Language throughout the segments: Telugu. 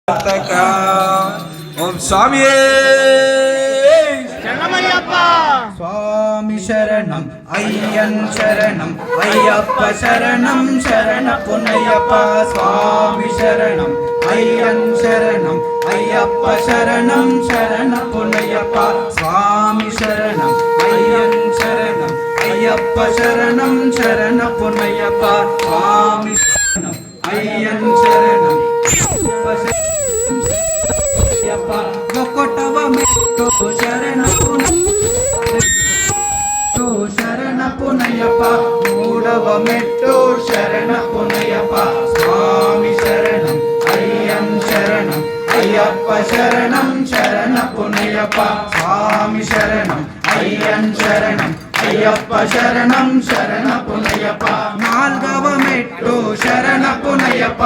ఓం స్వామి స్వామి శరణం అయ్యన్ శరణం అయ్యప్ప శరణం శరణ పునయ్యప్ప స్వామి శరణం అయ్యన్ శరణం అయ్యప్ప శరణం శరణ పునయ్యప్ప స్వామి శరణం అయ్యన్ శరణం అయ్యప్ప శరణం శరణ పునయ్యప్ప స్వామి శరణం అయ్యన్ శరణం ఒకటవ మెట్టు శరణ శరణ పునయ్యప్ప మూడవ మెట్టు శరణ పునయ్యప్ప స్వామి శరణం అయ్యన్ శరణం అయ్యప్ప శరణం శరణ పునయ్యప్ప స్వామి శరణం అయ్యన్ శరణం అయ్యప్ప శరణం శరణ పునయ్యప్ప నాల్గవ మెట్టు శరణ పునయ్యప్ప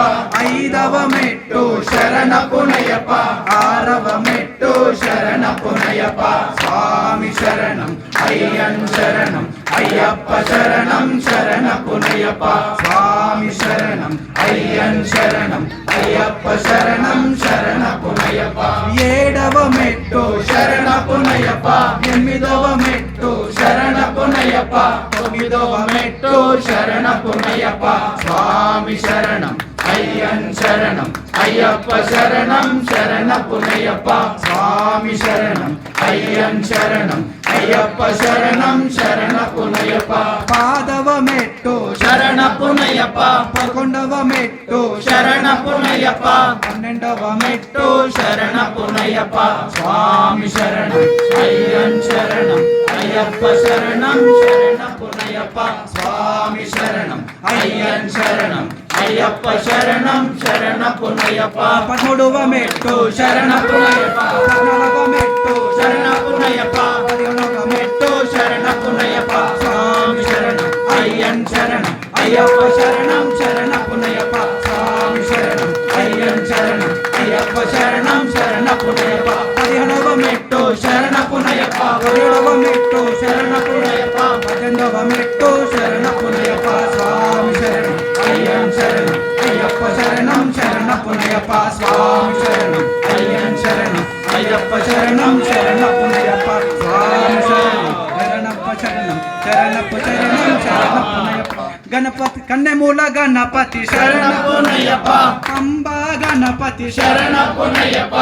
ఐదవ మెట్టు శరణ పునయ్యప్ప ఆరవ మెట్టు శరణ పునయ్యప్ప స్వామి శరణం అయ్యన్ శరణం అయ్యప్ప శరణం శరణ పునయ్యప్ప స్వామి శరణం అయ్యన్ శరణం అయ్యప్ప శరణం శరణ పునయ్యప్ప ఏడవ మెట్టు శరణ పునయ్యప్ప ఎనిమిదవ మెట్టు శరణ పునయ్యప్ప తొమ్మిదవ మెట్టు శరణ పునయ్యప్ప స్వామి శరణం అయ్యన్ శరణం అయ్యప్ప శరణం శరణ పునయ్యప్ప స్వామి శరణం అయ్యన్ శరణం అయ్యప్ప శరణం శరణ పునయ్యప్ప పాదవ మెట్టు శరణ పునయ్యప్ప పదకొండవ మెట్టు శరణ పునయ్యప్ప పన్నెండవ మెట్టు శరణ పునయ్యప్ప స్వామి శరణం అయ్యన్ శరణం అయ్యప్ప శరణం శరణ పునయ్యప్ప స్వామి శరణం అయ్యన్ శరణం అయ్యప్ప శరణం శరణ పునయ్యప్ప పదమూడవ మెట్టు శరణ పునయ్యప్ప పద్నాలుగవ మెట్టు శరణ పునయ్యప్ప పదిహేనవ మెట్టు శరణ పునయ్యప్ప స్వామి శరణం అయ్యన్ శరణం అయ్యప్ప శరణం శరణ పునయ్యప్ప స్వామి శరణం అయ్యన్ శరణం అయ్యప్ప శరణం శరణ పునయ్యప్ప పదిహేనవ మెట్టు శరణ పునయ్యప్ప పదిహేడవ మెట్టు శరణ పునయ్యప్ప పద్దెనిమిదవ మెట్టు శరణ పునయ్యప్ప స్వామి శరణం అయ్యన్ శరణం అయ్యప్ప శరణం శరణ పునయ్యప్ప స్వామి శరణం అయ్యన్ శరణం అయ్యప్ప శరణం శరణ పునయ్యప్ప స్వామి శరణం శరణప్ప శరణం శరణప్ప శరణం శరణ పునయ్యప్ప గణపతి కన్నెమూల గణపతి శరణ పునయ్యప్ప అంబా గణపతి శరణ పునయ్యప్ప